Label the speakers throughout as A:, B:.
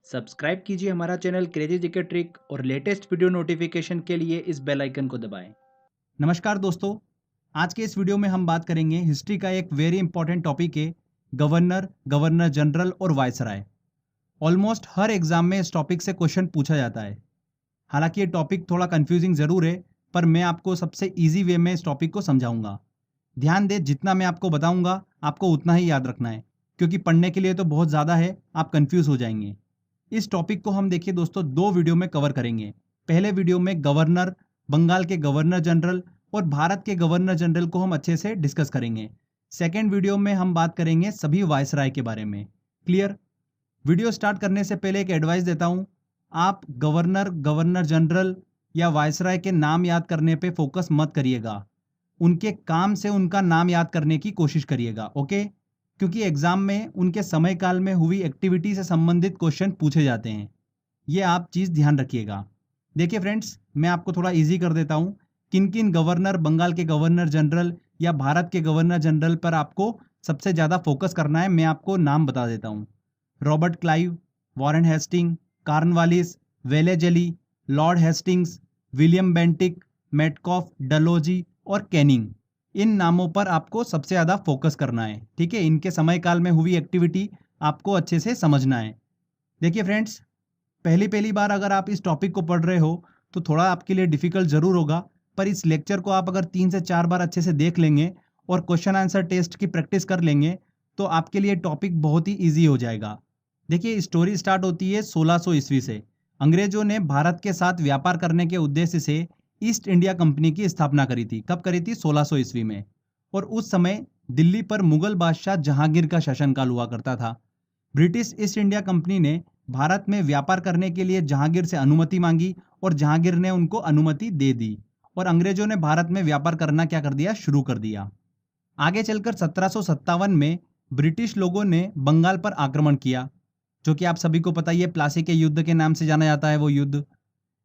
A: Subscribe कीजिए हमारा channel crazy GK trick और लेटेस्ट वीडियो नोटिफिकेशन के लिए इस बेल आइकन को दबाएं।
B: नमस्कार दोस्तों। आज के इस वीडियो में हम बात करेंगे हिस्ट्री का एक वेरी इंपॉर्टेंट टॉपिक है गवर्नर, गवर्नर जनरल और वायसराय। ऑलमोस्ट हर एग्जाम में इस टॉपिक से क्वेश्चन पूछा जाता है। हालांकि ये टॉपिक थोड़ा कंफ्यूजिंग जरूर है, पर मैं आपको सबसे इजी वे में इस टॉपिक को समझाऊंगा। ध्यान दें, जितना मैं आपको बताऊंगा आपको उतना ही याद रखना है, क्योंकि पढ़ने के लिए तो बहुत ज़्यादा है, आप कंफ्यूज हो जाएंगे। इस टॉपिक को हम देखिए दोस्तों दो वीडियो में कवर करेंगे। पहले वीडियो में गवर्नर, बंगाल के गवर्नर जनरल और भारत के गवर्नर जनरल को हम अच्छे से डिस्कस करेंगे। सेकेंड वीडियो में हम बात करेंगे सभी वायसराय के बारे में। क्लियर? वीडियो स्टार्ट करने से पहले एक एडवाइस देता हूं, आप गवर्नर, गवर्नर जनरल या वायसराय के नाम याद करने पे फोकस मत करिएगा, उनके काम से उनका नाम याद करने की कोशिश करिएगा। ओके? क्योंकि एग्जाम में उनके समय काल में हुई एक्टिविटी से संबंधित क्वेश्चन पूछे जाते हैं। ये आप चीज़ ध्यान रखिएगा। देखिए फ्रेंड्स, मैं आपको थोड़ा इजी कर देता हूँ। किन किन गवर्नर, बंगाल के गवर्नर जनरल या भारत के गवर्नर जनरल पर आपको सबसे ज़्यादा फोकस करना है, मैं आपको नाम बता देता हूँ। Robert Clive, Warren Hasting, Cornwallis, Wellesley, Lord Hastings, William Bentinck, Metcalfe, Dalhousie और कैनिंग। इन नामों पर आपको सबसे ज़्यादा फोकस करना है। ठीक है? इनके समय काल में हुई एक्टिविटी आपको अच्छे से समझना है। देखिए फ्रेंड्स, पहली पहली बार अगर आप इस टॉपिक को पढ़ रहे हो तो थोड़ा आपके लिए डिफिकल्ट जरूर होगा, पर इस लेक्चर को आप अगर 3 से 4 बार अच्छे से देख लेंगे और क्वेश्चन आंसर टेस्ट की प्रैक्टिस कर लेंगे तो आपके लिए टॉपिक बहुत ही ईजी हो जाएगा। देखिए, स्टोरी स्टार्ट होती है 1600 ईस्वी से। अंग्रेजों ने भारत के साथ व्यापार करने के उद्देश्य से ईस्ट इंडिया कंपनी की स्थापना करी थी। कब करी थी? 1600 ईस्वी में। और उस समय दिल्ली पर मुगल बादशाह जहांगीर का शासनकाल हुआ करता था। ब्रिटिश ईस्ट इंडिया कंपनी ने भारत में व्यापार करने के लिए जहांगीर से अनुमति मांगी और जहांगीर ने उनको अनुमति दे दी और अंग्रेजों ने भारत में व्यापार करना क्या कर दिया? शुरू कर दिया। आगे चलकर 1757 में ब्रिटिश लोगों ने बंगाल पर आक्रमण किया, जो कि आप सभी को पता ही है, प्लासी के युद्ध के नाम से जाना जाता है वो युद्ध।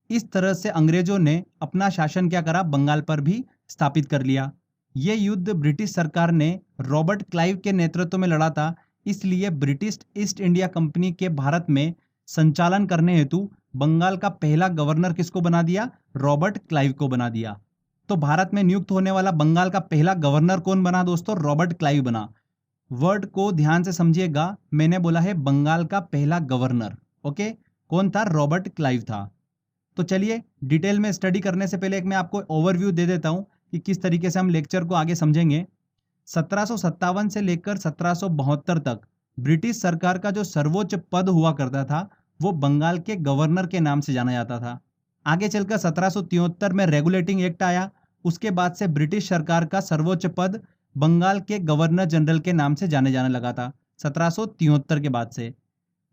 B: इस तरह से अंग्रेजों ने अपना शासन क्या करा? बंगाल पर भी स्थापित कर लिया। ये युद्ध ब्रिटिश सरकार ने रॉबर्ट क्लाइव के नेतृत्व में लड़ा था, इसलिए ब्रिटिश ईस्ट इंडिया कंपनी के भारत में संचालन करने हेतु बंगाल का पहला गवर्नर किसको बना दिया? रॉबर्ट क्लाइव को बना दिया। तो भारत में नियुक्त होने वाला बंगाल का पहला गवर्नर कौन बना दोस्तों? रॉबर्ट क्लाइव बना। वर्ड को ध्यान से समझिएगा, मैंने बोला है बंगाल का पहला गवर्नर। ओके? कौन था? रॉबर्ट क्लाइव था। तो चलिए, डिटेल में स्टडी करने से पहले एक मैं आपको ओवरव्यू दे देता हूं कि किस तरीके से हम लेक्चर को आगे समझेंगे। 1757 से लेकर 1772 तक ब्रिटिश सरकार का जो सर्वोच्च पद हुआ करता था वो बंगाल के गवर्नर के नाम से जाना जाता था। आगे चलकर 1773 में रेगुलेटिंग एक्ट आया। उसके बाद से ब्रिटिश सरकार का सर्वोच्च पद बंगाल के गवर्नर जनरल के नाम से जाने लगा था 1773 के बाद से।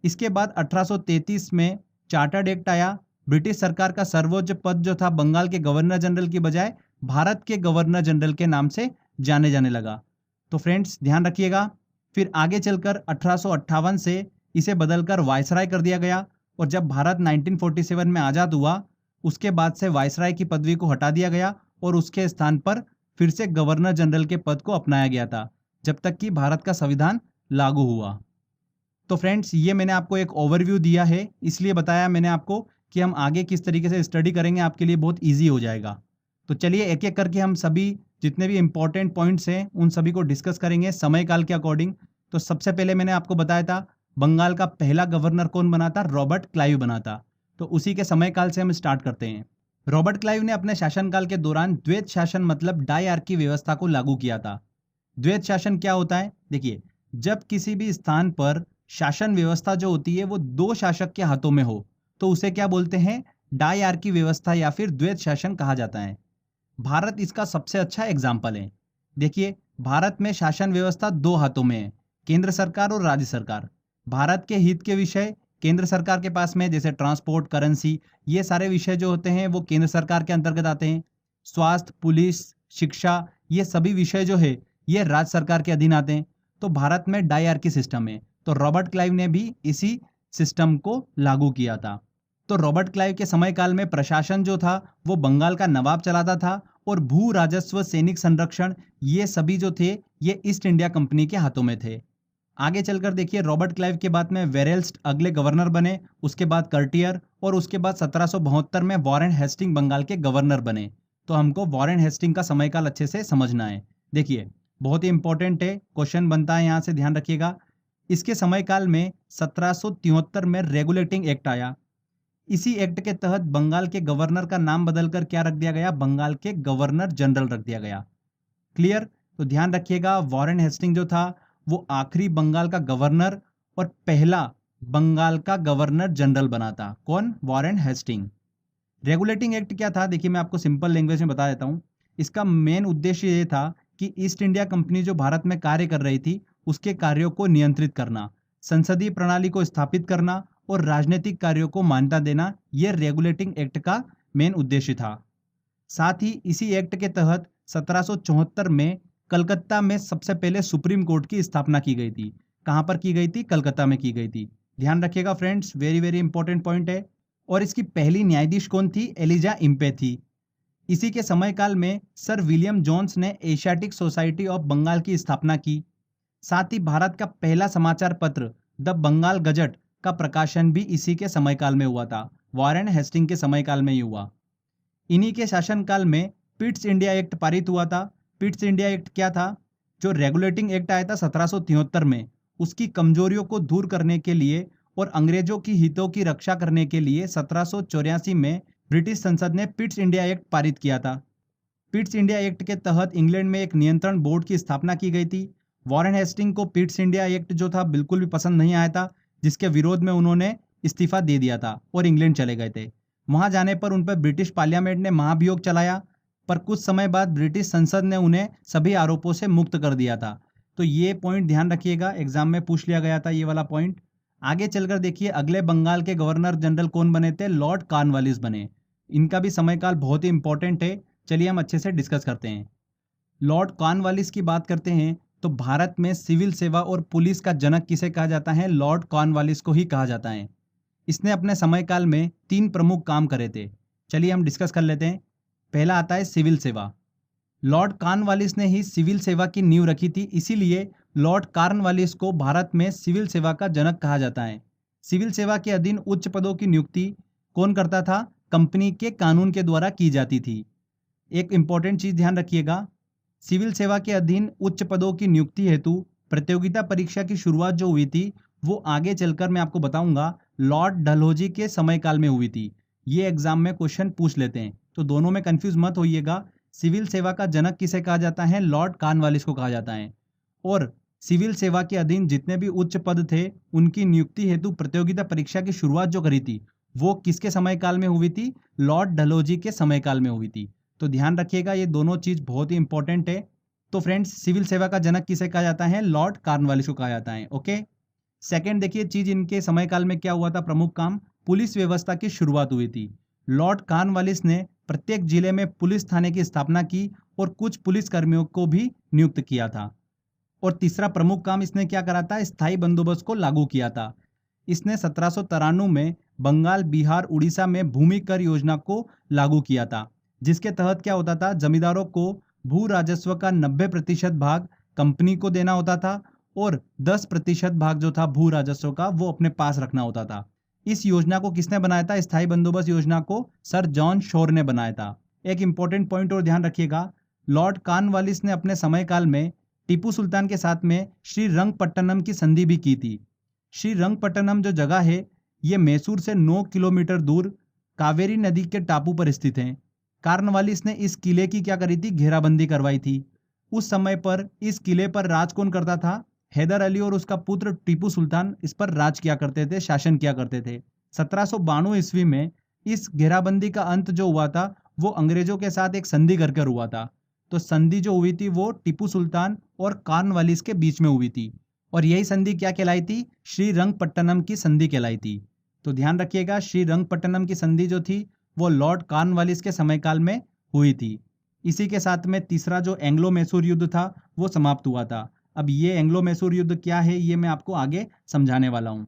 B: इसके बाद 1833 में चार्टर्ड एक्ट आया। ब्रिटिश सरकार का सर्वोच्च पद जो था बंगाल के गवर्नर जनरल की बजाय भारत के गवर्नर जनरल के नाम से जाने लगा। तो फ्रेंड्स ध्यान रखिएगा। फिर आगे चलकर 1858 से इसे बदलकर वायसराय कर दिया गया और जब भारत 1947 में आज़ाद हुआ उसके बाद से वायसराय की पदवी को हटा दिया गया और उसके स्थान पर फिर से गवर्नर जनरल के पद को अपनाया गया था, जब तक कि भारत का संविधान लागू हुआ। तो फ्रेंड्स, ये मैंने आपको एक ओवरव्यू दिया है, इसलिए बताया मैंने आपको कि हम आगे किस तरीके से स्टडी करेंगे, आपके लिए बहुत ईजी हो जाएगा। तो चलिए एक एक करके हम सभी जितने भी इंपॉर्टेंट पॉइंट्स हैं उन सभी को डिस्कस करेंगे समय काल के अकॉर्डिंग। तो सबसे पहले मैंने आपको बताया था बंगाल का पहला गवर्नर कौन बना था? रॉबर्ट क्लाइव बना था। तो उसी के समय काल से हम स्टार्ट करते हैं। रॉबर्ट क्लाइव ने अपने शासनकाल के दौरान द्वैत शासन मतलब डायआर्की व्यवस्था को लागू किया था। द्वैत शासन क्या होता है? देखिए, जब किसी भी स्थान पर शासन व्यवस्था जो होती है वो दो शासक के हाथों में हो तो उसे क्या बोलते हैं? डायआर्की व्यवस्था या फिर द्वैत शासन कहा जाता है। भारत इसका सबसे अच्छा एग्जाम्पल है। देखिए, भारत में शासन व्यवस्था दो हाथों में है, केंद्र सरकार और राज्य सरकार। भारत के हित के विषय केंद्र सरकार के पास में, जैसे ट्रांसपोर्ट, करेंसी, ये सारे विषय जो होते हैं वो केंद्र सरकार के अंतर्गत आते हैं। स्वास्थ्य, पुलिस, शिक्षा, ये सभी विषय जो है ये राज्य सरकार के अधीन आते हैं। तो भारत में डायआर्की सिस्टम है। तो रॉबर्ट क्लाइव ने भी इसी सिस्टम को लागू किया था। तो रॉबर्ट क्लाइव के समय काल में प्रशासन जो था वो बंगाल का नवाब चलाता था और भू राजस्व, सैनिक संरक्षण, ये सभी जो थे ये ईस्ट इंडिया कंपनी के हाथों में थे। आगे चलकर देखिए रॉबर्ट क्लाइव के बाद में वेरेल्स्ट अगले गवर्नर बने, उसके बाद कर्टियर और उसके बाद 1772 में वॉरेन हेस्टिंग बंगाल के गवर्नर बने। तो हमको वॉरेन हेस्टिंग का समयकाल अच्छे से समझना है। देखिए बहुत ही इंपॉर्टेंट है, क्वेश्चन बनता है यहाँ से, ध्यान रखिएगा। इसके समयकाल में 1773 में रेगुलेटिंग एक्ट आया। इसी एक्ट के तहत बंगाल के गवर्नर का नाम बदलकर क्या रख दिया गया, बंगाल के गवर्नर जनरल रख दिया गया। क्लियर? तो ध्यान रखिएगा वॉरेन हेस्टिंग जो था वो आखिरी बंगाल का गवर्नर और पहला बंगाल का गवर्नर जनरल बना था। कौन? Warren Hasting. रेगुलेटिंग एक्ट क्या था, देखिए मैं आपको सिंपल लैंग्वेज में बता देता हूं। इसका मेन उद्देश्य ये था कि ईस्ट इंडिया कंपनी जो भारत में कार्य कर रही थी उसके कार्यों को नियंत्रित करना, संसदीय प्रणाली को स्थापित करना और राजनीतिक कार्यों को मान्यता देना, यह रेगुलेटिंग एक्ट का मेन उद्देश्य था। साथ ही इसी एक्ट के तहत 1774 में कलकत्ता में सबसे पहले सुप्रीम कोर्ट की स्थापना की गई थी। कहां पर की गई थी? कलकत्ता में की गई थी। ध्यान रखिएगा friends, very very important point है। और इसकी पहली न्यायाधीश कौन थी? एलिजा इम्पे थी। इसी के समयकाल में सर विलियम जोन्स ने एशियाटिक सोसाइटी ऑफ बंगाल की स्थापना की। साथ ही भारत का पहला समाचार पत्र द बंगाल गजट का प्रकाशन भी इसी के समयकाल में हुआ था। वॉरेन हेस्टिंग के समयकाल में ही हुआ। इन्हीं के शासनकाल में पिट्स इंडिया एक्ट पारित हुआ था। पिट्स इंडिया एक्ट क्या था? जो रेगुलेटिंग एक्ट आया था 1773 में, उसकी कमजोरियों को दूर करने के लिए और अंग्रेजों की हितों की रक्षा करने के लिए 1784 में ब्रिटिश संसद ने पिट्स इंडिया एक्ट पारित किया था। पिट्स इंडिया एक्ट के तहत इंग्लैंड में एक नियंत्रण बोर्ड की स्थापना की गई थी। वॉरेन हेस्टिंग को पिट्स इंडिया एक्ट जो था बिल्कुल भी पसंद नहीं आया था, जिसके विरोध में उन्होंने इस्तीफा दे दिया था और इंग्लैंड चले गए थे। वहां जाने पर उन पर ब्रिटिश पार्लियामेंट ने महाभियोग चलाया, पर कुछ समय बाद ब्रिटिश संसद ने उन्हें सभी आरोपों से मुक्त कर दिया था। तो ये पॉइंट ध्यान रखिएगा, एग्जाम में पूछ लिया गया था ये वाला पॉइंट। आगे चलकर देखिए अगले बंगाल के गवर्नर जनरल कौन बने थे? लॉर्ड कॉर्नवालिस बने। इनका भी समयकाल बहुत ही इंपॉर्टेंट है, चलिए हम अच्छे से डिस्कस करते हैं। लॉर्ड कॉर्नवालिस की बात करते हैं तो भारत में सिविल सेवा और पुलिस का जनक किसे कहा जाता है? लॉर्ड कॉर्नवालिस को ही कहा जाता है। इसने अपने समयकाल में 3 प्रमुख काम करे थे। चलिए हम डिस्कस कर लेते हैं। पहला आता है सिविल सेवा। लॉर्ड कॉर्नवालिस ने ही सिविल सेवा की नींव रखी थी, इसीलिए लॉर्ड कॉर्नवालिस को भारत में सिविल सेवा का जनक कहा जाता है। सिविल सेवा के अधीन उच्च पदों की नियुक्ति कौन करता था? कंपनी के कानून के द्वारा की जाती थी। एक इंपॉर्टेंट चीज ध्यान रखिएगा, सिविल सेवा के अधीन उच्च पदों की नियुक्ति हेतु प्रतियोगिता परीक्षा की शुरुआत जो हुई थी वो आगे चलकर मैं आपको बताऊंगा लॉर्ड डलहौजी के समयकाल में हुई थी। ये एग्जाम में क्वेश्चन पूछ लेते हैं, तो दोनों में कंफ्यूज मत होइएगा। सिविल सेवा का जनक किसे कहा जाता है? लॉर्ड कॉर्नवालिस को कहा जाता है। और सिविल सेवा के अधीन जितने भी उच्च पद थे उनकी नियुक्ति हेतु प्रतियोगिता परीक्षा की शुरुआत जो करी थी वो किसके समयकाल में हुई थी? लॉर्ड डलहौजी के समयकाल में हुई थी। तो ध्यान रखिएगा ये दोनों चीज बहुत ही इंपॉर्टेंट है। तो फ्रेंड्स सिविल सेवा का जनक किसे कहा जाता है? लॉर्ड कॉर्नवालिस को कहा जाता है। ओके, सेकंड देखिए चीज इनके समयकाल में क्या हुआ था, प्रमुख काम, पुलिस व्यवस्था की शुरुआत हुई थी। लॉर्ड कॉर्नवालिस ने प्रत्येक जिले में पुलिस थाने की स्थापना की और कुछ पुलिस कर्मियों को भी नियुक्त किया था। और तीसरा प्रमुख काम इसने क्या करा था? स्थायी बंदोबस्त को लागू किया था। इसने 1793 में बंगाल, बिहार, उड़ीसा में भूमि कर योजना को लागू किया था, जिसके तहत क्या होता था? जमींदारों को भू राजस्व का 90% भाग कंपनी को देना होता था और 10% भाग जो था भू राजस्व का वो अपने पास रखना होता था। इस योजना को किसने बनाया था? स्थायी बंदोबस्त योजना को सर जॉन शोर ने बनाया था। एक इंपॉर्टेंट पॉइंट और ध्यान रखिएगा, लॉर्ड कॉर्नवालिस ने अपने समयकाल में टीपू सुल्तान के साथ में श्रीरंगपट्टनम की संधि भी की थी। श्रीरंगपट्टनम जो जगह है ये मैसूर से 9 किलोमीटर दूर कावेरी नदी के टापू पर स्थित है। कॉर्नवालिस ने इस किले की क्या करी थी? घेराबंदी करवाई थी। उस समय पर इस किले पर राज कौन करता था? हैदर अली और उसका पुत्र टीपू सुल्तान इस पर राज किया करते थे, शासन किया करते थे। 1792 ईस्वी में इस घेराबंदी का अंत जो हुआ था वो अंग्रेजों के साथ एक संधि कर हुआ था। तो संधि जो हुई थी वो टीपू सुल्तान और कॉर्नवालिस के बीच में हुई थी और यही संधि क्या कहलाई थी? श्रीरंगपट्टनम की संधि कहलाई थी। तो ध्यान रखिएगा श्रीरंगपट्टनम की संधि जो थी वो लॉर्ड कॉर्नवालिस के समयकाल में हुई थी। इसी के साथ में तीसरा जो एंग्लो मैसूर युद्ध था वो समाप्त हुआ था। अब ये एंग्लो मैसूर युद्ध क्या है ये मैं आपको आगे समझाने वाला हूँ।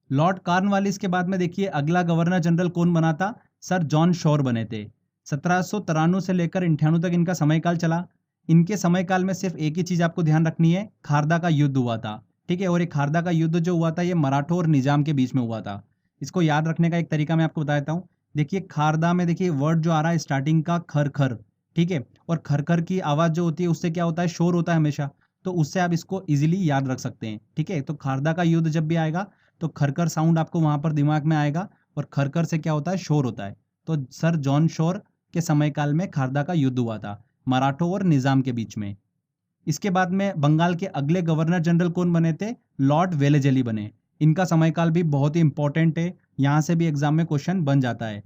B: लॉर्ड कॉर्नवालिस के बाद में देखिए अगला गवर्नर जनरल कौन बना था? सर जॉन शोर बने थे। 1793 से लेकर 98 तक इनका समयकाल चला। इनके समयकाल में सिर्फ एक ही चीज आपको ध्यान रखनी है, खारदा का युद्ध हुआ था। ठीक है। और ये खारदा का युद्ध जो हुआ था ये मराठों और निजाम के बीच में हुआ था। इसको याद रखने का एक तरीका मैं आपको बता देता हूँ। देखिए खारदा में देखिए वर्ड जो आ रहा है स्टार्टिंग का खर खर, ठीक है। और खर खर की आवाज जो होती है उससे क्या होता है, शोर होता है हमेशा, तो उससे आप इसको इजीली याद रख सकते हैं, ठीक है। तो खारदा का युद्ध जब भी आएगा तो खरकर साउंड आपको वहां पर दिमाग में आएगा, और खरकर से क्या होता है, शोर होता है। तो सर जॉन शोर के समय काल में खारदा का युद्ध हुआ था मराठों और निजाम के बीच में। इसके बाद में बंगाल के अगले गवर्नर जनरल कौन बने थे, लॉर्ड वेलेजली बने। इनका समयकाल भी बहुत ही इंपॉर्टेंट है, यहाँ से भी एग्जाम में क्वेश्चन बन जाता है।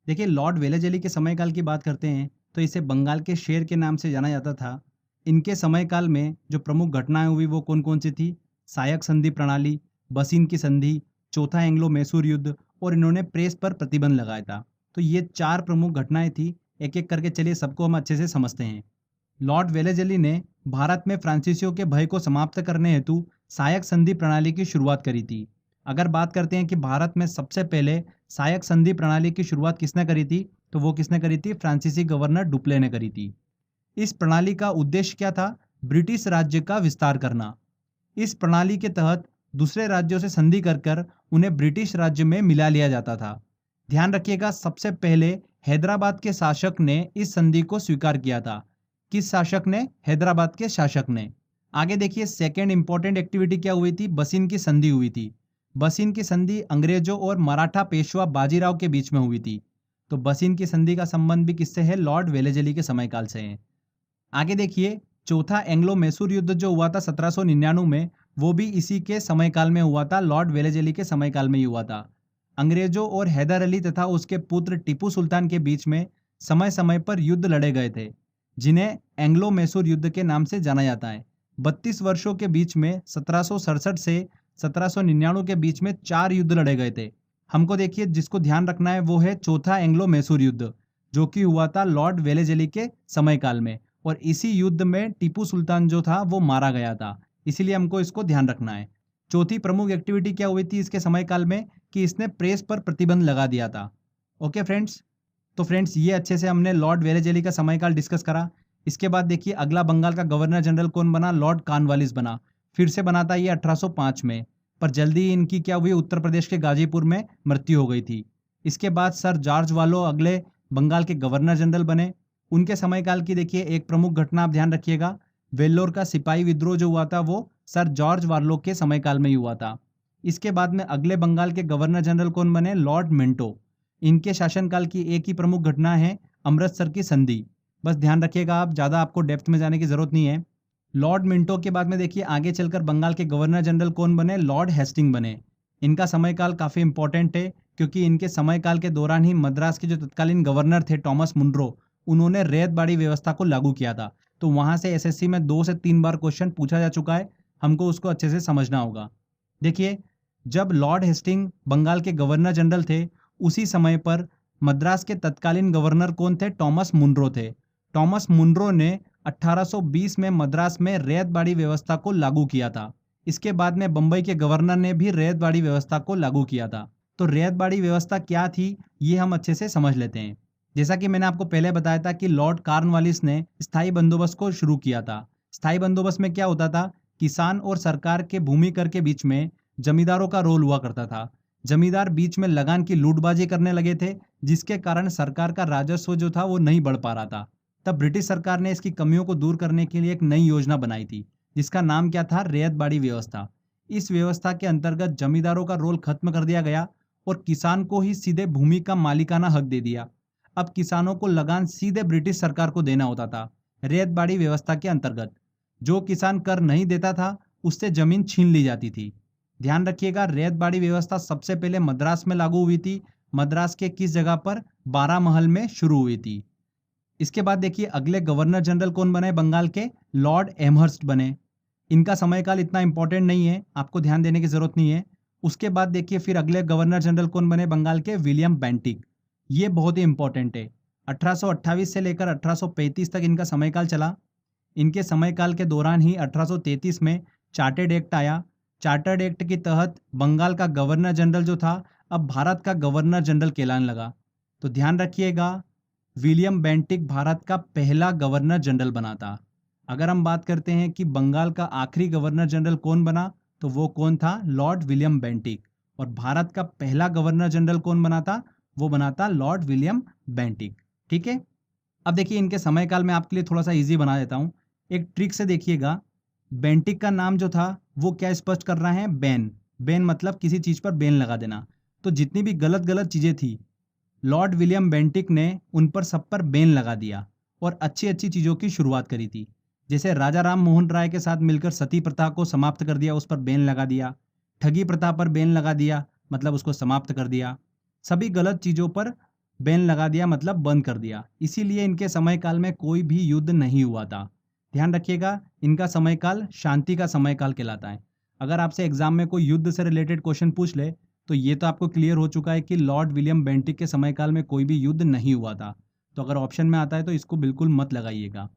B: देखिए लॉर्ड वेलेजली के समयकाल की बात करते हैं तो इसे बंगाल के शेर के नाम से जाना जाता था। इनके समयकाल में जो प्रमुख घटनाएं हुई वो कौन कौन सी थी, सायक संधि प्रणाली, बसीन की संधि, चौथा एंग्लो मैसूर युद्ध, और इन्होंने प्रेस पर प्रतिबंध लगाया था। तो ये 4 प्रमुख घटनाएं थी। एक एक करके चलिए सबको हम अच्छे से समझते हैं। लॉर्ड वेलेजली ने भारत में फ्रांसीसियों के भय को समाप्त करने हेतु सायक संधि प्रणाली की शुरुआत करी थी। अगर बात करते हैं कि भारत में सबसे पहले सायक संधि प्रणाली की शुरुआत किसने करी थी, तो वो किसने करी थी, फ्रांसीसी गवर्नर डुप्ले ने करी थी। इस प्रणाली का उद्देश्य क्या था, ब्रिटिश राज्य का विस्तार करना। इस प्रणाली के तहत दूसरे राज्यों से संधि कर कर उन्हें ब्रिटिश राज्य में मिला लिया जाता था। ध्यान रखिएगा सबसे पहले हैदराबाद के शासक ने इस संधि को स्वीकार किया था। किस शासक ने, हैदराबाद के शासक ने। आगे देखिए सेकेंड इंपॉर्टेंट एक्टिविटी क्या हुई थी, बसीन की संधि हुई थी। बसीन की संधि अंग्रेजों और मराठा पेशवा बाजीराव के बीच में हुई थी। तो बसीन की संधि का संबंध भी किससे है, लॉर्ड वेलेजली के समयकाल से है। आगे देखिए चौथा एंग्लो मैसूर युद्ध जो हुआ था 1799 में, वो भी इसी के समयकाल में हुआ था, लॉर्ड वेलेजली के समयकाल में ही हुआ था। अंग्रेजों और हैदर अली तथा उसके पुत्र टीपू सुल्तान के बीच में समय समय पर युद्ध लड़े गए थे, जिन्हें एंग्लो मैसूर युद्ध के नाम से जाना जाता है। 32 वर्षों के बीच में 1767 से 1799 के बीच में 4 युद्ध लड़े गए थे। हमको देखिए जिसको ध्यान रखना है वो है चौथा एंग्लो मैसूर युद्ध, जो कि हुआ था लॉर्ड वेलेजली के समयकाल में, और इसी युद्ध में टीपू सुल्तान जो था वो मारा गया था, इसीलिए हमको इसको ध्यान रखना है। चौथी प्रमुख एक्टिविटी क्या हुई थी इसके समयकाल में, कि इसने प्रेस पर प्रतिबंध लगा दिया था। ओके फ्रेंड्स, तो फ्रेंड्स ये अच्छे से हमने लॉर्ड वेलेजली का समयकाल डिस्कस करा। इसके बाद देखिए अगला बंगाल का गवर्नर जनरल कौन बना, लॉर्ड कॉर्नवालिस बना। फिर से बना था ये 1805 में, पर जल्दी ही इनकी क्या हुई, उत्तर प्रदेश के गाजीपुर में मृत्यु हो गई थी। इसके बाद सर जॉर्ज वालो अगले बंगाल के गवर्नर जनरल बने। उनके समयकाल की देखिए एक प्रमुख घटना आप ध्यान रखिएगा, वेल्लोर का सिपाही विद्रोह जो हुआ था वो सर जॉर्ज वार्लो के समयकाल में ही हुआ था। इसके बाद में अगले बंगाल के गवर्नर जनरल कौन बने, लॉर्ड मिंटो। इनके शासनकाल की एक ही प्रमुख घटना है, अमृतसर की संधि। बस ध्यान रखिएगा आप, ज़्यादा आपको डेप्थ में जाने की जरूरत नहीं है। लॉर्ड मिंटो के बाद में देखिए आगे चलकर बंगाल के गवर्नर जनरल कौन बने, लॉर्ड हेस्टिंग बने। इनका समयकाल काफ़ी इंपॉर्टेंट है, क्योंकि इनके समयकाल के दौरान ही मद्रास के जो तत्कालीन गवर्नर थे टॉमस मुनरो, उन्होंने रैयतबाड़ी व्यवस्था को लागू किया था। तो वहां से एसएससी में 2 से 3 बार क्वेश्चन पूछा जा चुका है, हमको उसको अच्छे से समझना होगा। देखिए जब लॉर्ड हेस्टिंग बंगाल के गवर्नर जनरल थे, उसी समय पर मद्रास के तत्कालीन गवर्नर कौन थे, टॉमस मुनरो थे। टॉमस मुनरो ने 1820 में मद्रास में रैयतबाड़ी व्यवस्था को लागू किया था। इसके बाद में बंबई के गवर्नर ने भी रैयतबाड़ी व्यवस्था को लागू किया था। तो रैयतबाड़ी व्यवस्था क्या थी ये हम अच्छे से समझ लेते हैं। जैसा कि मैंने आपको पहले बताया था कि लॉर्ड कॉर्नवालिस ने स्थायी बंदोबस्त को शुरू किया था। स्थायी बंदोबस्त में क्या होता था, किसान और सरकार के भूमि कर के बीच में जमींदारों का रोल हुआ करता था। जमींदार बीच में लगान की लूटबाजी करने लगे थे, जिसके कारण सरकार का राजस्व जो था वो नहीं बढ़ पा रहा था। तब ब्रिटिश सरकार ने इसकी कमियों को दूर करने के लिए एक नई योजना बनाई थी, जिसका नाम क्या था, रैयतबाड़ी व्यवस्था। इस व्यवस्था के अंतर्गत जमींदारों का रोल खत्म कर दिया गया और किसान को ही सीधे भूमि का मालिकाना हक दे दिया। अब किसानों को लगान सीधे ब्रिटिश सरकार को देना होता था। रैयतबाड़ी व्यवस्था के अंतर्गत जो किसान कर नहीं देता था उससे जमीन छीन ली जाती थी। ध्यान रखिएगा रैयतबाड़ी व्यवस्था सबसे पहले मद्रास में लागू हुई थी। मद्रास के किस जगह पर, बारामहल में शुरू हुई थी। इसके बाद देखिए अगले गवर्नर जनरल कौन बने बंगाल के, लॉर्ड एमहर्स्ट बने। इनका समयकाल इतना इंपॉर्टेंट नहीं है, आपको ध्यान देने की जरूरत नहीं है। उसके बाद देखिए फिर अगले गवर्नर जनरल कौन बने बंगाल के, विलियम बेंटिक। ये बहुत ही इंपॉर्टेंट है। 1828 से लेकर 1835 तक इनका समयकाल चला। इनके समयकाल के दौरान ही 1833 में चार्टर्ड एक्ट आया। चार्टर्ड एक्ट के तहत बंगाल का गवर्नर जनरल जो था अब भारत का गवर्नर जनरल कहलाने लगा। तो ध्यान रखिएगा विलियम बेंटिक भारत का पहला गवर्नर जनरल बना था। अगर हम बात करते हैं कि बंगाल का आखिरी गवर्नर जनरल कौन बना, तो वो कौन था? Lord William Bentinck. और भारत का पहला गवर्नर जनरल कौन बना था? वो बना था लॉर्ड विलियम बेंटिक। ठीक है, अब देखिए इनके समयकाल में आपके लिए थोड़ा सा इजी बना देता हूं। एक ट्रिक से देखिएगा, बेंटिक का नाम जो था वो क्या स्पष्ट कर रहा है? बैन। बैन मतलब किसी चीज पर बैन लगा देना। तो जितनी भी गलत गलत चीजें थी, लॉर्ड विलियम बेंटिक ने उन पर सब पर बैन लगा दिया और अच्छी अच्छी चीजों की शुरुआत करी थी। जैसे राजा राम मोहन राय के साथ मिलकर सती प्रथा को समाप्त कर दिया, उस पर बैन लगा दिया। ठगी प्रथा पर बैन लगा दिया, मतलब उसको समाप्त कर दिया। सभी गलत चीजों पर बैन लगा दिया, मतलब बंद कर दिया। इसीलिए इनके समयकाल में कोई भी युद्ध नहीं हुआ था। ध्यान रखिएगा, इनका समयकाल शांति का समयकाल कहलाता है। अगर आपसे एग्जाम में कोई युद्ध से रिलेटेड क्वेश्चन पूछ ले, तो ये तो आपको क्लियर हो चुका है कि लॉर्ड विलियम बेंटिक के समयकाल में कोई भी युद्ध नहीं हुआ था। तो अगर ऑप्शन में आता है तो इसको बिल्कुल मत लगाइएगा।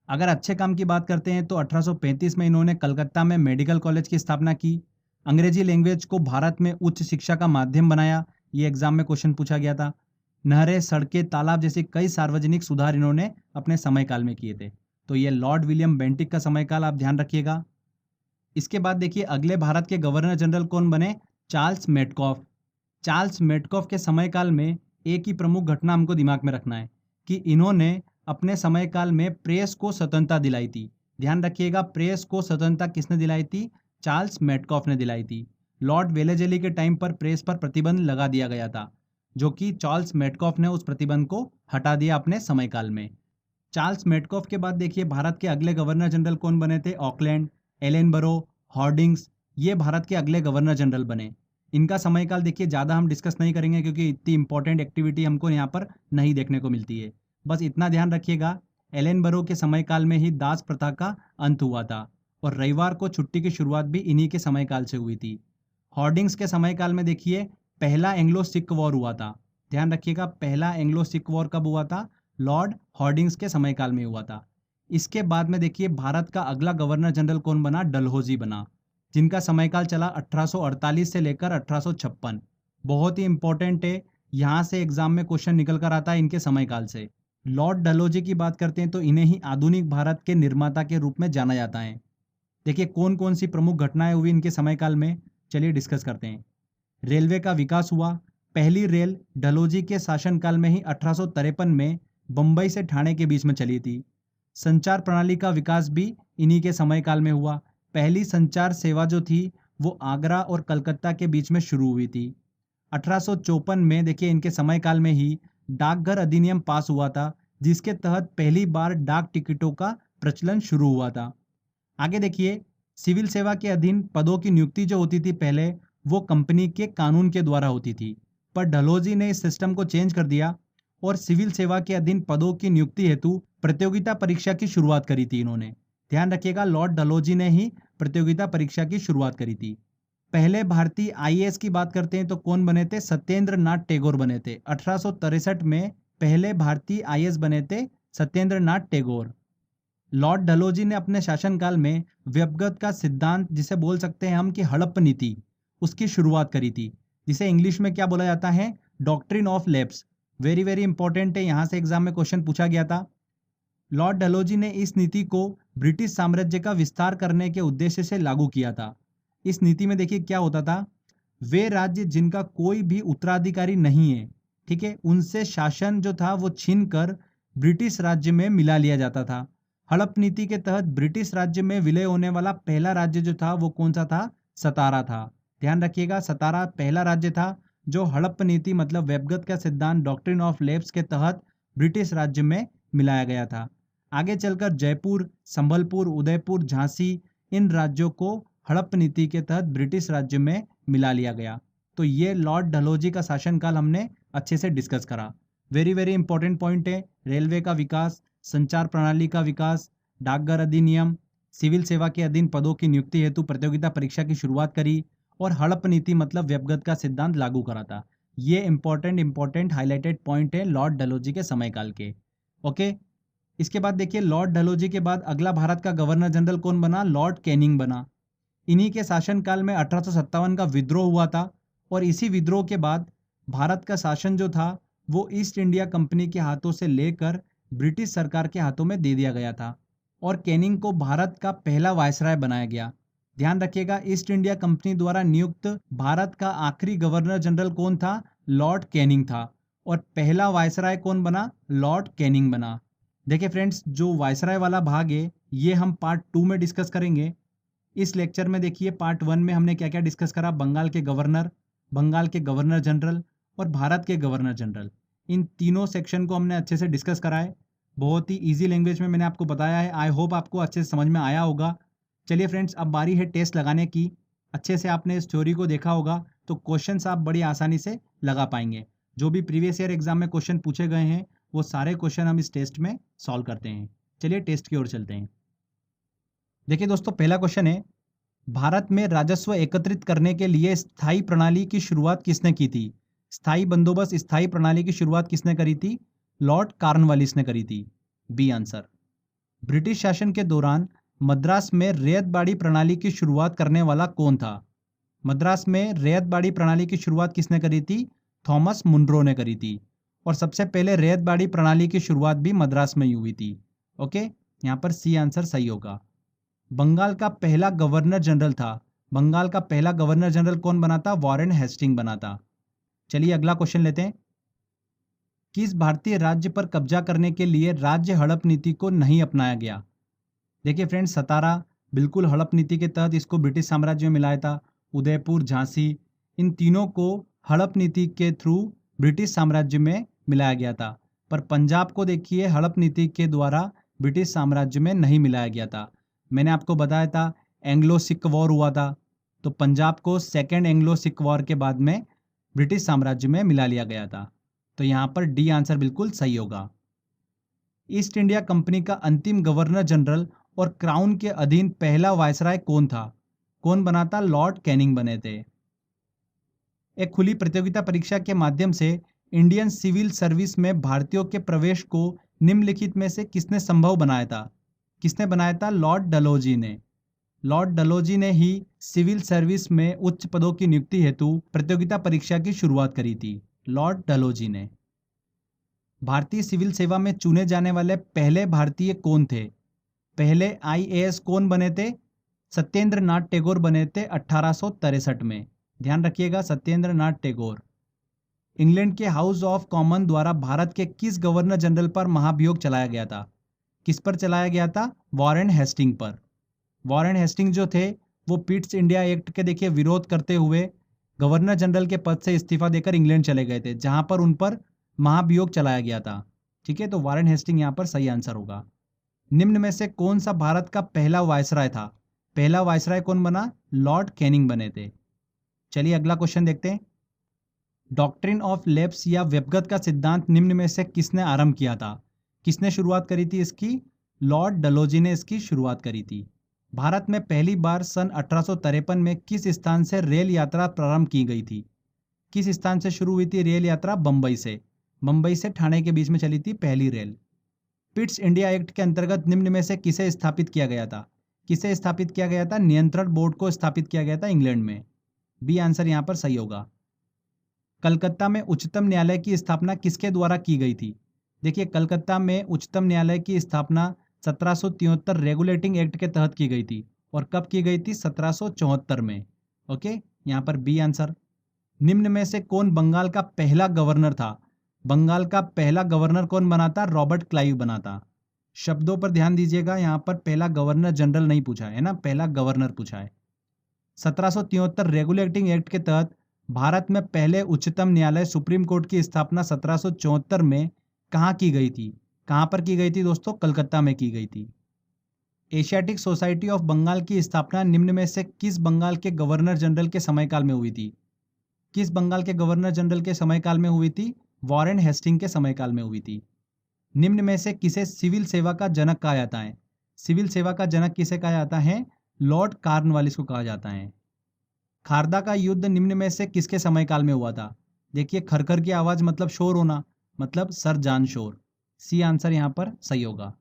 B: अगर अच्छे काम की बात करते हैं तो 1835 में इन्होंने कलकत्ता में मेडिकल कॉलेज की स्थापना की। अंग्रेजी लैंग्वेज को भारत में उच्च शिक्षा का माध्यम बनाया, ये एग्जाम में क्वेश्चन पूछा गया था। नहरें, सड़कें, तालाब जैसे कई सार्वजनिक सुधार इन्होंने अपने समयकाल में किए थे। तो ये लॉर्ड विलियम बेंटिक का समयकाल आप ध्यान रखिएगा। इसके बाद देखिए अगले भारत के गवर्नर जनरल कौन बने? Charles Metcalfe. चार्ल्स मेटकॉफ के समयकाल में एक ही प्रमुख घटना हमको दिमाग में रखना है कि इन्होंने अपने समयकाल में प्रेस को स्वतंत्रता दिलाई थी। ध्यान रखिएगा, प्रेस को स्वतंत्रता किसने दिलाई थी? चार्ल्स मेटकॉफ ने दिलाई थी। लॉर्ड वेलेजली के टाइम पर प्रेस पर प्रतिबंध लगा दिया गया था, जो कि चार्ल्स मेटकॉफ ने उस प्रतिबंध को हटा दिया अपने समयकाल में। चार्ल्स मेटकॉफ के बाद देखिए भारत के अगले गवर्नर जनरल कौन बने थे? ऑकलैंड, एलेनबरो, हॉर्डिंग्स, ये भारत के अगले गवर्नर जनरल बने। इनका समयकाल देखिए ज़्यादा हम डिस्कस नहीं करेंगे क्योंकि इतनी इंपॉर्टेंट एक्टिविटी हमको यहाँ पर नहीं देखने को मिलती है। बस इतना ध्यान रखिएगा, एलेनबरो के समयकाल में ही दास प्रथा का अंत हुआ था और रविवार को छुट्टी की शुरुआत भी इन्हीं के समयकाल से हुई थी। हॉर्डिंग्स के समयकाल में देखिए पहला एंग्लो सिख वॉर हुआ था। ध्यान रखिएगा, पहला एंग्लो सिख वॉर कब हुआ था? लॉर्ड हॉर्डिंग्स के समयकाल में हुआ था। इसके बाद में देखिए भारत का अगला गवर्नर जनरल कौन बना? डलहौजी बना, जिनका समयकाल चला 1848 से लेकर 1856। बहुत ही इंपॉर्टेंट है, यहाँ से एग्जाम में क्वेश्चन निकल कर आता है इनके समयकाल से। लॉर्ड डलहौजी की बात करते हैं तो इन्हें ही आधुनिक भारत के निर्माता के रूप में जाना जाता है। देखिए कौन कौन सी प्रमुख घटनाएं हुई इनके समयकाल में, चलिए डिस्कस करते हैं। रेलवे का विकास हुआ। पहली रेल डलहौजी के शासनकाल में ही 1853 में बम्बई से ठाणे के बीच में चली थी। संचार प्रणाली का विकास भी इन्हीं के समयकाल में हुआ। पहली संचार सेवा जो थी वो आगरा और कलकत्ता के बीच में शुरू हुई थी। 1854 में देखिए इनके समयकाल में ही डाकघर अधिनियम पास हुआ था, जिसके तहत पहली बार डाक टिकटों का प्रचलन शुरू हुआ था। आगे देखिए सिविल सेवा के अधीन पदों की नियुक्ति जो होती थी पहले, वो कंपनी के कानून के द्वारा होती थी, पर डलहौजी ने इस सिस्टम को चेंज कर दिया और सिविल सेवा के अधीन पदों की नियुक्ति हेतु प्रतियोगिता परीक्षा की शुरुआत करी थी इन्होंने। ध्यान रखिएगा, लॉर्ड डलहौजी ने ही प्रतियोगिता परीक्षा की शुरुआत करी थी। पहले भारतीय आईएएस की बात करते हैं तो कौन बने थे? सत्येंद्र नाथ टैगोर बने थे। 1863 में पहले भारतीय आईएएस बने थे सत्येंद्र नाथ टैगोर। लॉर्ड डलहौजी ने अपने शासनकाल में व्यपगत का सिद्धांत, जिसे बोल सकते हैं हम कि हड़प्पा नीति, उसकी शुरुआत करी थी, जिसे इंग्लिश में क्या बोला जाता है? Doctrine of lapse. Very very important है, यहाँ से एग्जाम में क्वेश्चन पूछा गया था। लॉर्ड डलहौजी ने इस नीति को ब्रिटिश साम्राज्य का विस्तार करने के उद्देश्य से लागू किया था। इस नीति में देखिए क्या होता था, वे राज्य जिनका कोई भी उत्तराधिकारी नहीं है, ठीक है, उनसे शासन जो था वो छीन कर ब्रिटिश राज्य में मिला लिया जाता था। हड़प नीति के तहत ब्रिटिश राज्य में विलय होने वाला पहला राज्य जो था वो कौन सा था? सतारा था। ध्यान रखिएगा, सतारा पहला राज्य था जो हड़प नीति मतलब व्यपगत का सिद्धांत डॉक्ट्रिन ऑफ लैप्स के तहत ब्रिटिश राज्य में मिलाया गया था। आगे चलकर जयपुर, संबलपुर, उदयपुर, झांसी, इन राज्यों को हड़प नीति के तहत ब्रिटिश राज्य में मिला लिया गया। तो ये लॉर्ड डलहौजी का शासनकाल हमने अच्छे से डिस्कस करा। वेरी वेरी इंपॉर्टेंट पॉइंट है, रेलवे का विकास, संचार प्रणाली का विकास, डाकघर अधिनियम, सिविल सेवा के अधीन पदों की नियुक्ति हेतु प्रतियोगिता परीक्षा की शुरुआत करी और हड़प नीति मतलब व्यपगत का सिद्धांत लागू करा था। ये इंपॉर्टेंट हाईलाइटेड पॉइंट है लॉर्ड डलहौजी के समयकाल के। ओके, इसके बाद देखिए लॉर्ड डलहौजी के बाद अगला भारत का गवर्नर जनरल कौन बना? लॉर्ड कैनिंग बना। इन्हीं के शासनकाल में 1857 का विद्रोह हुआ था और इसी विद्रोह के बाद भारत का शासन जो था वो ईस्ट इंडिया कंपनी के हाथों से लेकर ब्रिटिश सरकार के हाथों में दे दिया गया था और कैनिंग को भारत का पहला वायसराय बनाया गया। ध्यान रखिएगा, ईस्ट इंडिया कंपनी द्वारा नियुक्त भारत का आखिरी गवर्नर जनरल कौन था? लॉर्ड कैनिंग था। और पहला वायसराय कौन बना? लॉर्ड कैनिंग बना। देखिए फ्रेंड्स, जो वायसराय वाला भाग है ये हम पार्ट 2 में डिस्कस करेंगे। इस लेक्चर में देखिए पार्ट 1 में हमने क्या क्या डिस्कस करा, बंगाल के गवर्नर जनरल और भारत के गवर्नर जनरल, इन तीनों सेक्शन को हमने अच्छे से डिस्कस करा है। बहुत ही ईजी लैंग्वेज में मैंने आपको बताया है। आई होप आपको अच्छे से समझ में आया होगा। चलिए फ्रेंड्स, अब बारी है टेस्ट लगाने की। अच्छे से आपने इस थ्योरी को देखा होगा तो क्वेश्चंस आप बड़ी आसानी से लगा पाएंगे। जो भी प्रीवियस ईयर एग्जाम में क्वेश्चन पूछे गए हैं वो सारे क्वेश्चन हम इस टेस्ट में सॉल्व करते हैं। चलिए टेस्ट की ओर चलते हैं। देखिए दोस्तों, पहला क्वेश्चन है, भारत में राजस्व एकत्रित करने के लिए स्थायी प्रणाली की शुरुआत किसने की थी? स्थायी बंदोबस्त, स्थायी प्रणाली की शुरुआत किसने करी थी? लॉर्ड कॉर्नवालिस ने करी थी। B answer. ब्रिटिश शासन के दौरान मद्रास में रैयतबाड़ी प्रणाली की शुरुआत करने वाला कौन था? मद्रास में रैयतबाड़ी प्रणाली की शुरुआत किसने करी थी? थॉमस मुनरो ने करी थी। और सबसे पहले रैयतबाड़ी प्रणाली की शुरुआत भी मद्रास में ही हुई थी। ओके, यहाँ पर सी आंसर सही होगा। बंगाल का पहला गवर्नर जनरल था, बंगाल का पहला गवर्नर जनरल कौन बना था? वॉरेन हेस्टिंग बना था। चलिए अगला क्वेश्चन लेते हैं। किस भारतीय राज्य पर कब्जा करने के लिए राज्य हड़प नीति को नहीं अपनाया गया? देखिए फ्रेंड्स, सतारा बिल्कुल हड़प नीति के तहत इसको ब्रिटिश साम्राज्य में मिलाया था। उदयपुर, झांसी, इन तीनों को हड़प नीति के थ्रू ब्रिटिश साम्राज्य में मिलाया गया था। पर पंजाब को देखिए हड़प नीति के द्वारा ब्रिटिश साम्राज्य में नहीं मिलाया गया था। मैंने आपको बताया था एंग्लो सिख वॉर हुआ था, तो पंजाब को सेकेंड एंग्लो सिख वॉर के बाद में ब्रिटिश साम्राज्य में मिला लिया गया था। तो यहाँ पर डी आंसर बिल्कुल सही होगा। ईस्ट इंडिया कंपनी का अंतिम गवर्नर जनरल और क्राउन के अधीन पहला वायसराय कौन था? कौन बना था? लॉर्ड कैनिंग बने थे। एक खुली प्रतियोगिता परीक्षा के माध्यम से इंडियन सिविल सर्विस में भारतीयों के प्रवेश को निम्नलिखित में से किसने संभव बनाया था? किसने बनाया था? लॉर्ड डलहौजी ने। लॉर्ड डलहौजी ने ही सिविल सर्विस में उच्च पदों की नियुक्ति हेतु प्रतियोगिता परीक्षा की शुरुआत करी थी। लॉर्ड डलहौजी ने। भारतीय सिविल सेवा में चुने जाने वाले पहले भारतीय कौन थे? पहले आईएएस कौन बने थे? सत्येंद्र नाथ टैगोर बने थे 1863 में। ध्यान रखिएगा, सत्येंद्र नाथ टैगोर। इंग्लैंड के हाउस ऑफ कॉमन द्वारा भारत के किस गवर्नर जनरल पर महाभियोग चलाया गया था? किस पर चलाया गया था? वॉरेन हेस्टिंग पर। वॉरेन हेस्टिंग जो थे वो पिट्स इंडिया एक्ट के देखिए विरोध करते हुए गवर्नर जनरल के पद से इस्तीफा देकर इंग्लैंड चले गए थे, जहां पर उन पर महाभियोग चलाया गया था। ठीक है, तो वॉरेन हेस्टिंग यहाँ पर सही आंसर होगा। निम्न में से कौन सा भारत का पहला वायसराय था? पहला वायसराय कौन बना? लॉर्ड कैनिंग बने थे। चलिए अगला क्वेश्चन देखते हैं। डॉक्ट्रिन ऑफ लैप्स या व्यपगत का सिद्धांत निम्न में से किसने आरंभ किया था? किसने शुरुआत करी थी इसकी? लॉर्ड डलहौजी ने इसकी शुरुआत करी थी। भारत में पहली बार सन 1853 में किस स्थान से रेल यात्रा प्रारंभ की गई थी? किस स्थान से शुरू हुई थी रेल यात्रा? बंबई से। बंबई से ठाणे के बीच में चली थी पहली रेल। पिट्स इंडिया एक्ट के अंतर्गत निम्न में से किसे स्थापित किया गया था? किसे स्थापित किया गया था? नियंत्रण बोर्ड को स्थापित किया गया था इंग्लैंड में। बी आंसर यहाँ पर सही होगा। कलकत्ता में उच्चतम न्यायालय की स्थापना किसके द्वारा की गई थी? देखिए, कलकत्ता में उच्चतम न्यायालय की स्थापना 1773 रेगुलेटिंग एक्ट के तहत की गई थी। और कब की गई थी? 1774 में। ओके, यहाँ पर बी आंसर। निम्न में से कौन बंगाल का पहला गवर्नर था? बंगाल का पहला गवर्नर कौन बना था? रॉबर्ट क्लाइव बना था। शब्दों पर ध्यान दीजिएगा, यहाँ पर पहला गवर्नर जनरल नहीं पूछा है ना, पहला गवर्नर पूछा है। 1773 रेगुलेटिंग एक्ट के तहत भारत में पहले उच्चतम न्यायालय सुप्रीम कोर्ट की स्थापना 1774 में कहाँ की गई थी? कहाँ पर की गई थी दोस्तों? कलकत्ता में की गई थी। एशियाटिक सोसाइटी ऑफ बंगाल की स्थापना निम्न में से किस बंगाल के गवर्नर जनरल के समयकाल में हुई थी? किस बंगाल के गवर्नर जनरल के समयकाल में हुई थी? वॉरेन हेस्टिंग के समयकाल में हुई थी। निम्न में से किसे सिविल सेवा का जनक कहा जाता है? सिविल सेवा का जनक किसे कहा जाता है? लॉर्ड कॉर्नवालिस को कहा जाता है। खारदा का युद्ध निम्न में से किसके समयकाल में हुआ था? देखिए, खरखर की आवाज मतलब शोर होना, मतलब सर जान शोर। सी आंसर यहाँ पर सही होगा।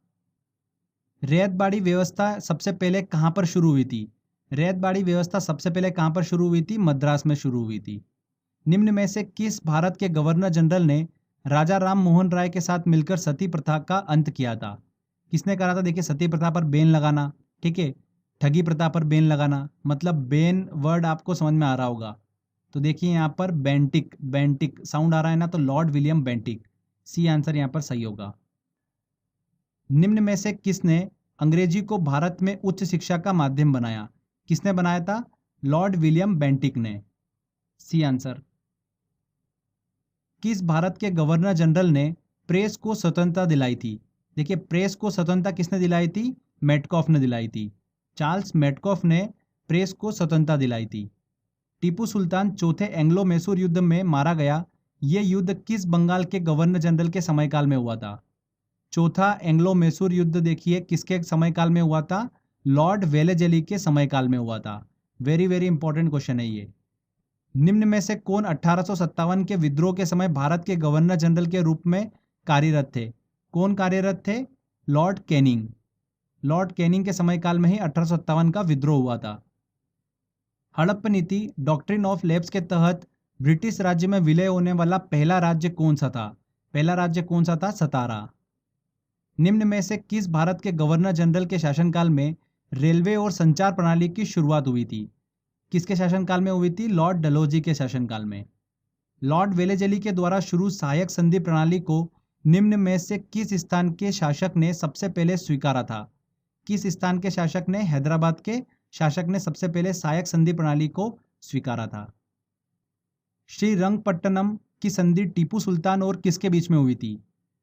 B: रैयतबाड़ी व्यवस्था सबसे पहले कहाँ पर शुरू हुई थी? रैयतबाड़ी व्यवस्था सबसे पहले कहाँ पर शुरू हुई थी? मद्रास में शुरू हुई थी। निम्न में से किस भारत के गवर्नर जनरल ने राजा राम मोहन राय के साथ मिलकर सती प्रथा का अंत किया था? किसने करा था? देखिए, सती प्रथा पर बैन लगाना। ठीक है, ठगी प्रथा पर बैन लगाना, मतलब बैन वर्ड आपको समझ में आ रहा होगा। तो देखिए यहाँ पर बेंटिक, बेंटिक साउंड आ रहा है ना, तो Lord William Bentinck, C answer यहाँ पर सही होगा। निम्न में से किसने अंग्रेजी को भारत में उच्च शिक्षा का माध्यम बनाया? किसने बनाया था? लॉर्ड विलियम बेंटिक ने, सी आंसर। किस भारत के गवर्नर जनरल ने प्रेस को स्वतंत्रता दिलाई थी? देखिए प्रेस को स्वतंत्रता किसने दिलाई थी? मेटकॉफ ने दिलाई थी। चार्ल्स मेटकॉफ ने प्रेस को स्वतंत्रता दिलाई थी। टीपू सुल्तान चौथे एंग्लो मैसूर युद्ध में मारा गया, यह युद्ध किस बंगाल के गवर्नर जनरल के समयकाल में हुआ था? चौथा एंग्लो मैसूर युद्ध देखिए किसके समयकाल में हुआ था? लॉर्ड वेलेजली के समयकाल में हुआ था। वेरी वेरी इंपॉर्टेंट क्वेश्चन है ये। निम्न में से कौन 1857 के विद्रोह के समय भारत के गवर्नर जनरल के रूप में कार्यरत थे? कौन कार्यरत थे? Lord Canning. लॉर्ड कैनिंग के समयकाल में ही 1857 का विद्रोह हुआ था। हड़प्पा नीति डॉक्ट्रिन ऑफ लैप्स के तहत ब्रिटिश राज्य में विलय होने वाला पहला राज्य कौन सा था? पहला राज्य कौन सा था? सतारा। निम्न में से किस भारत के गवर्नर जनरल के शासनकाल में रेलवे और संचार प्रणाली की शुरुआत हुई थी? किसके शासनकाल में हुई थी? लॉर्ड डलहौजी के शासनकाल में। लॉर्ड वेलेजली के द्वारा शुरू सहायक संधि प्रणाली को निम्न में से किस स्थान के शासक ने सबसे पहले स्वीकारा था? किस स्थान के शासक ने? हैदराबाद के शासक ने सबसे पहले सहायक संधि प्रणाली को स्वीकारा था। श्रीरंगपट्टनम की संधि टीपू सुल्तान और किसके बीच में हुई थी?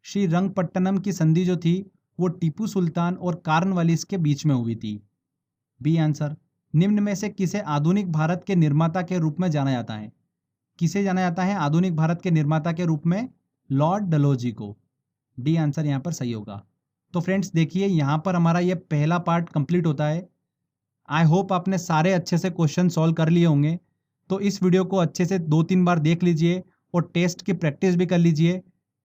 B: श्रीरंगपट्टनम की संधि जो थी वो टीपू सुल्तान और कॉर्नवालिस के बीच में हुई थी, बी आंसर। निम्न में से किसे आधुनिक भारत के निर्माता के रूप में जाना जाता है? किसे जाना जाता है आधुनिक भारत के निर्माता के रूप में? लॉर्ड डलहौजी को, डी आंसर यहाँ पर सही होगा। तो फ्रेंड्स देखिए यहाँ पर हमारा ये पहला पार्ट कंप्लीट होता है। आई होप आपने सारे अच्छे से क्वेश्चन सॉल्व कर लिए होंगे। तो इस वीडियो को अच्छे से 2-3 बार देख लीजिए और टेस्ट की प्रैक्टिस भी कर लीजिए।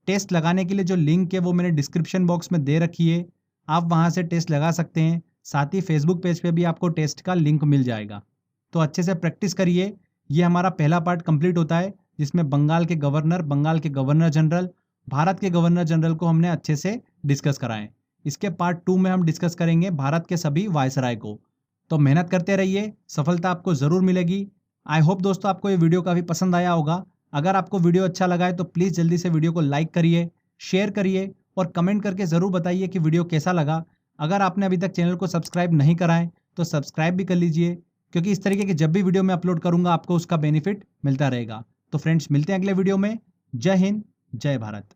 B: टेस्ट लगाने के लिए जो लिंक है वो मैंने डिस्क्रिप्शन बॉक्स में दे रखी है, आप वहाँ से टेस्ट लगा सकते हैं। साथ ही फेसबुक पेज पे भी आपको टेस्ट का लिंक मिल जाएगा। तो अच्छे से प्रैक्टिस करिए। ये हमारा पहला पार्ट कंप्लीट होता है जिसमें बंगाल के गवर्नर, बंगाल के गवर्नर जनरल, भारत के गवर्नर जनरल को हमने अच्छे से डिस्कस कराएं। इसके पार्ट 2 में हम डिस्कस करेंगे भारत के सभी वायसराय को। तो मेहनत करते रहिए, सफलता आपको ज़रूर मिलेगी। आई होप दोस्तों आपको ये वीडियो काफ़ी पसंद आया होगा। अगर आपको वीडियो अच्छा लगा है तो प्लीज़ जल्दी से वीडियो को लाइक करिए, शेयर करिए और कमेंट करके ज़रूर बताइए कि वीडियो कैसा लगा। अगर आपने अभी तक चैनल को सब्सक्राइब नहीं करा है तो सब्सक्राइब भी कर लीजिए, क्योंकि इस तरीके की जब भी वीडियो मैं अपलोड करूँगा आपको उसका बेनिफिट मिलता रहेगा। तो फ्रेंड्स मिलते हैं अगले वीडियो में। जय हिंद, जय भारत।